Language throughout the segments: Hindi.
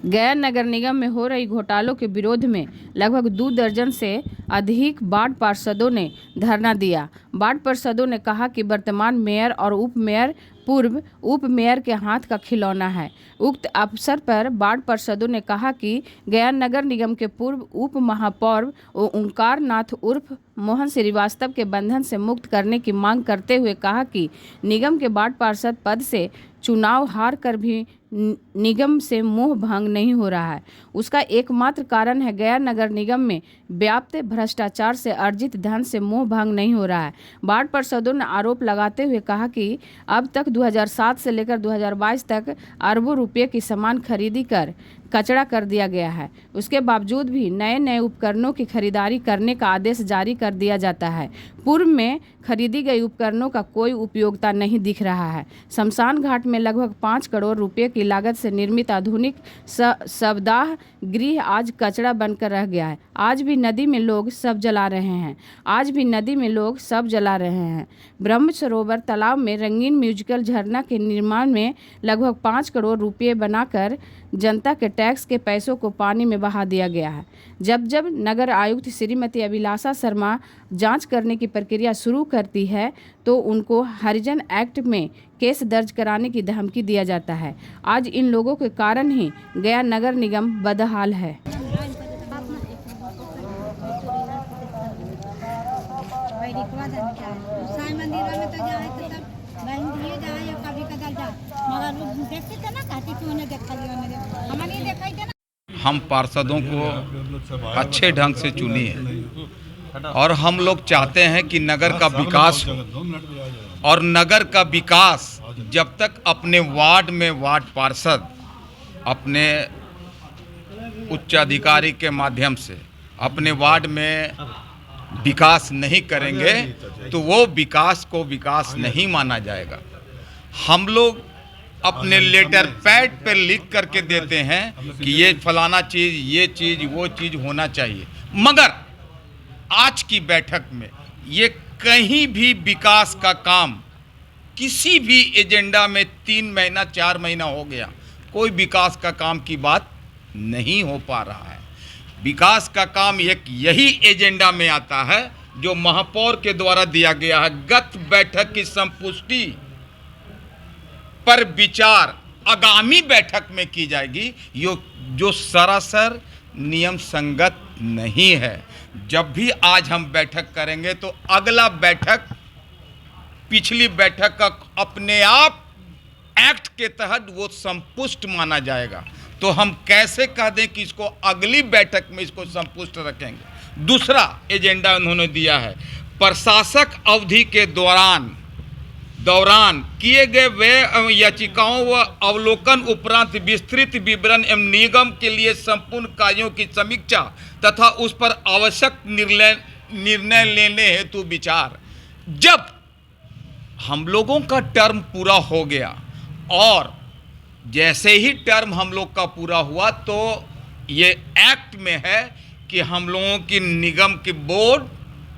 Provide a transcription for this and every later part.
गया नगर निगम में हो रही घोटालों के विरोध में लगभग 2 दर्जन से अधिक वार्ड पार्षदों ने धरना दिया। वार्ड पार्षदों ने कहा कि वर्तमान मेयर और उप मेयर पूर्व उप मेयर के हाथ का खिलौना है। उक्त अवसर पर वार्ड पार्षदों ने कहा कि गया नगर निगम के पूर्व उप महापौर ओंकार नाथ उर्फ मोहन श्रीवास्तव के बंधन से मुक्त करने की मांग करते हुए कहा कि निगम के वार्ड पार्षद पद से चुनाव हार कर भी निगम से मोह भंग नहीं हो रहा है। उसका एकमात्र कारण है गया नगर निगम में व्याप्त भ्रष्टाचार से अर्जित धन से मोह भंग नहीं हो रहा है। वार्ड पार्षदों ने आरोप लगाते हुए कहा कि अब तक 2007 से लेकर 2022 तक अरबों रुपये की सामान खरीदी कर कचरा कर दिया गया है। उसके बावजूद भी नए नए उपकरणों की खरीदारी करने का आदेश जारी कर दिया जाता है। पूर्व में खरीदी गई उपकरणों का कोई उपयोगिता नहीं दिख रहा है। शमशान घाट में लगभग 5 करोड़ रुपए की लागत से निर्मित आधुनिक शवदाह गृह आज कचरा बनकर रह गया है। आज भी नदी में लोग शव जला रहे हैं। ब्रह्म सरोवर तालाब में रंगीन म्यूजिकल झरना के निर्माण में लगभग 5 करोड़ रुपये बनाकर जनता के टैक्स के पैसों को पानी में बहा दिया गया है। जब नगर आयुक्त श्रीमती अभिलाषा शर्मा जांच करने की प्रक्रिया शुरू करती है तो उनको हरिजन एक्ट में केस दर्ज कराने की धमकी दिया जाता है। आज इन लोगों के कारण ही गया नगर निगम बदहाल है। हम पार्षदों को अच्छे ढंग से चुनी है और हम लोग चाहते हैं कि नगर का विकास हो, और नगर का विकास जब तक अपने वार्ड में वार्ड पार्षद अपने उच्चाधिकारी के माध्यम से अपने वार्ड में विकास नहीं करेंगे तो वो विकास को विकास नहीं माना जाएगा। हम लोग अपने लेटर पैड पर लिख करके देते हैं कि ये फलाना चीज़, ये चीज़, वो चीज़ होना चाहिए, मगर आज की बैठक में ये कहीं भी विकास का काम किसी भी एजेंडा में 3 महीना 4 महीना हो गया, कोई विकास का काम की बात नहीं हो पा रहा है। विकास का काम एक यही एजेंडा में आता है जो महापौर के द्वारा दिया गया है। गत बैठक की संपुष्टि पर विचार आगामी बैठक में की जाएगी, जो सरासर नियम संगत नहीं है। जब भी आज हम बैठक करेंगे तो अगला बैठक पिछली बैठक का अपने आप एक्ट के तहत वो संपुष्ट माना जाएगा। तो हम कैसे कह दें कि इसको अगली बैठक में इसको संपुष्ट रखेंगे। दूसरा एजेंडा उन्होंने दिया है, प्रशासक अवधि के दौरान किए गए वे याचिकाओं व अवलोकन उपरांत विस्तृत विवरण एवं निगम के लिए संपूर्ण कार्यों की समीक्षा तथा उस पर आवश्यक निर्णय लेने हेतु विचार। जब हम लोगों का टर्म पूरा हो गया और जैसे ही टर्म हम लोग का पूरा हुआ तो ये एक्ट में है कि हम लोगों की निगम की बोर्ड,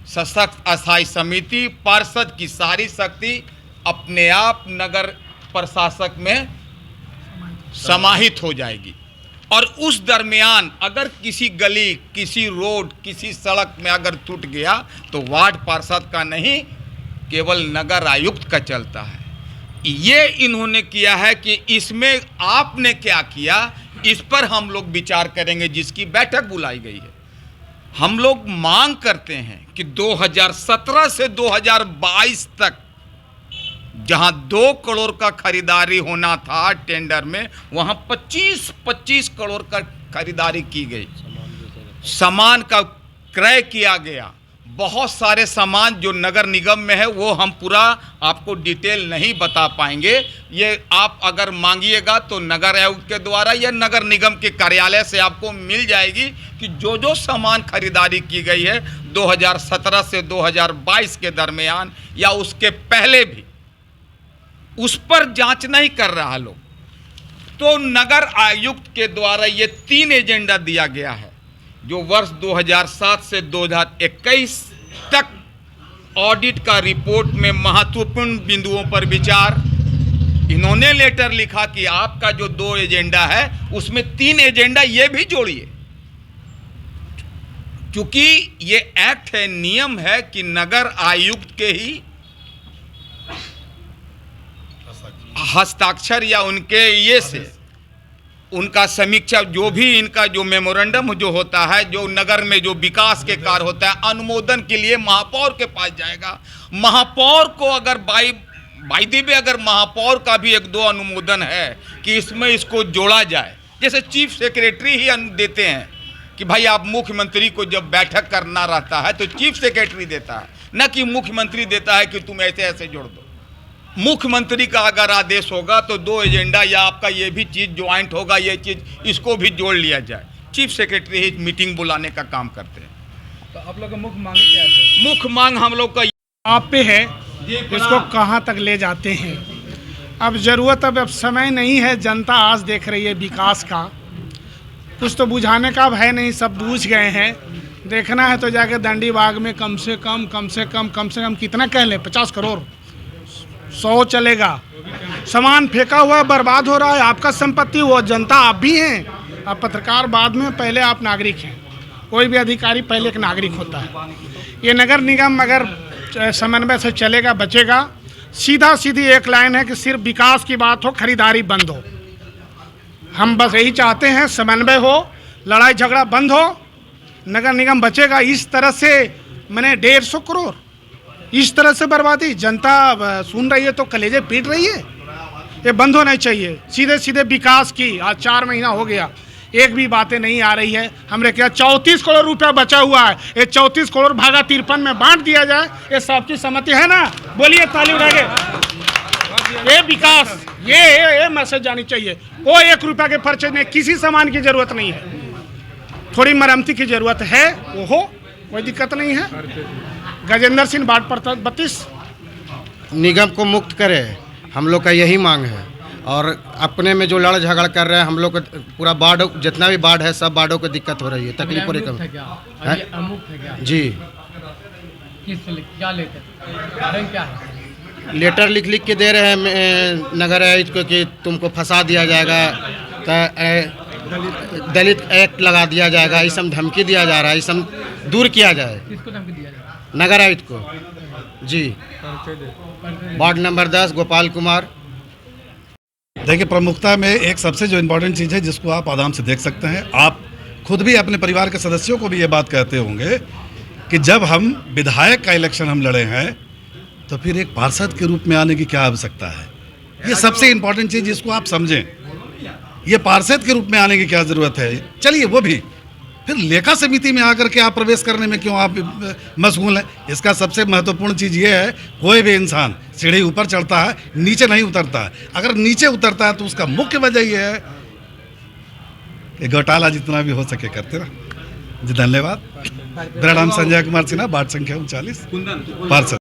सशक्त अस्थायी समिति, पार्षद की सारी शक्ति अपने आप नगर प्रशासक में समाहित हो जाएगी। और उस दरमियान अगर किसी गली, किसी रोड, किसी सड़क में अगर टूट गया तो वार्ड पार्षद का नहीं, केवल नगर आयुक्त का चलता है। ये इन्होंने किया है कि इसमें आपने क्या किया, इस पर हम लोग विचार करेंगे, जिसकी बैठक बुलाई गई है। हम लोग मांग करते हैं कि 2017 से 2022 तक जहां 2 करोड़ का खरीदारी होना था टेंडर में, वहां 25 करोड़ का खरीदारी की गई। सामान का क्रय किया गया। बहुत सारे सामान जो नगर निगम में है वो हम पूरा आपको डिटेल नहीं बता पाएंगे। ये आप अगर मांगिएगा तो नगर आयुक्त के द्वारा या नगर निगम के कार्यालय से आपको मिल जाएगी कि जो सामान खरीदारी की गई है 2017 से 2022 के दरमियान या उसके पहले भी, उस पर जांच नहीं कर रहा लोग। तो नगर आयुक्त के द्वारा ये 3 एजेंडा दिया गया है जो वर्ष 2007 से 2021 तक ऑडिट का रिपोर्ट में महत्वपूर्ण बिंदुओं पर विचार, इन्होंने लेटर लिखा कि आपका जो 2 एजेंडा है उसमें 3 एजेंडा ये भी जोड़िए, क्योंकि ये एक्ट है, नियम है कि नगर आयुक्त के ही हस्ताक्षर या उनके ये से उनका समीक्षा, जो भी इनका जो मेमोरेंडम जो होता है, जो नगर में जो विकास के कार्य होता है, अनुमोदन के लिए महापौर के पास जाएगा। महापौर को अगर बाई द वे अगर महापौर का भी 1-2 अनुमोदन है कि इसमें इसको जोड़ा जाए, जैसे चीफ सेक्रेटरी ही देते हैं कि भाई आप मुख्यमंत्री को जब बैठक करना रहता है तो चीफ सेक्रेटरी देता है, न कि मुख्यमंत्री देता है कि तुम ऐसे ऐसे जोड़ दो। मुख्यमंत्री का अगर आदेश होगा तो 2 एजेंडा या आपका ये भी चीज़ ज्वाइंट होगा, ये चीज़ इसको भी जोड़ लिया जाए। चीफ सेक्रेटरी ही मीटिंग बुलाने का काम करते हैं। तो आप लोग का मुख्य मांग क्या है? मुख्य मांग हम लोग का आप पे है, इसको कहाँ तक ले जाते हैं। अब ज़रूरत अब समय नहीं है, जनता आज देख रही है विकास का, कुछ तो बुझाने का अब है नहीं, सब बूझ गए हैं। देखना है तो जाके दंडी बाग में कम से कम कितना कह लें, 50 करोड़ 100 चलेगा। सामान फेंका हुआ बर्बाद हो रहा है, आपका संपत्ति, वो जनता आप भी हैं। आप पत्रकार बाद में, पहले आप नागरिक हैं। कोई भी अधिकारी पहले एक नागरिक होता है। ये नगर निगम अगर समन्वय से चलेगा, बचेगा। सीधा सीधी एक लाइन है कि सिर्फ विकास की बात हो, खरीदारी बंद हो। हम बस यही चाहते हैं, समन्वय हो, लड़ाई झगड़ा बंद हो, नगर निगम बचेगा। इस तरह से मैंने 150 करोड़ इस तरह से बर्बादी, जनता सुन रही है तो कलेजे पीट रही है। ये बंद होना चाहिए। सीधे सीधे विकास की, आज 4 महीना हो गया, एक भी बातें नहीं आ रही है। हमने क्या 34 करोड़ रुपया बचा हुआ है, ये 34 करोड़ भागा 53 में बांट दिया जाए। ये सबकी सहमति है ना? बोलिए ताली उठा के। ये विकास, ये मैसेज जानी चाहिए। कोई 1 रुपया के खर्चे नहीं, किसी सामान की जरूरत नहीं है। थोड़ी मरम्मती की जरूरत है, वो हो, कोई दिक्कत नहीं है। गजेंद्र सिंह वार्ड 32 निगम को मुक्त करे, हम लोग का यही मांग है। और अपने में जो लड़ झगड़ कर रहे हैं, हम लोग को पूरा बाढ़, जितना भी बाढ़ है, सब बाढ़ों को दिक्कत हो रही है, तकलीफ हो रही है जी। क्या लेटर क्या है? लेटर लिख लिख के दे रहे हैं नगर आयुक्त को कि तुमको फंसा दिया जाएगा, दलित एक्ट लगा दिया जाएगा, ये सब धमकी दिया जा रहा है। ये सब दूर किया जाए। किसको धमकी दिया जाए? नगर आयुक्त को जी। Ward number 10 Gopal Kumar. देखिए, प्रमुखता में एक सबसे जो इम्पोर्टेंट चीज़ है जिसको आप आराम से देख सकते हैं, आप खुद भी अपने परिवार के सदस्यों को भी ये बात कहते होंगे कि जब हम विधायक का इलेक्शन हम लड़े हैं तो फिर एक पार्षद के रूप में आने की क्या आवश्यकता है। ये सबसे इम्पोर्टेंट चीज़ जिसको आप समझें, ये पार्षद के रूप में आने की क्या ज़रूरत है। चलिए, वो भी फिर लेखा समिति में आकर के आप प्रवेश करने में क्यों आप मशगूल हैं। इसका सबसे महत्वपूर्ण चीज़ ये है, कोई भी इंसान सीढ़ी ऊपर चढ़ता है, नीचे नहीं उतरता है। अगर नीचे उतरता है तो उसका मुख्य वजह ये है कि घोटाला जितना भी हो सके करते रहो जी। धन्यवाद। मेरा नाम संजय कुमार सिन्हा, वार्ड संख्या 39 पार्षद।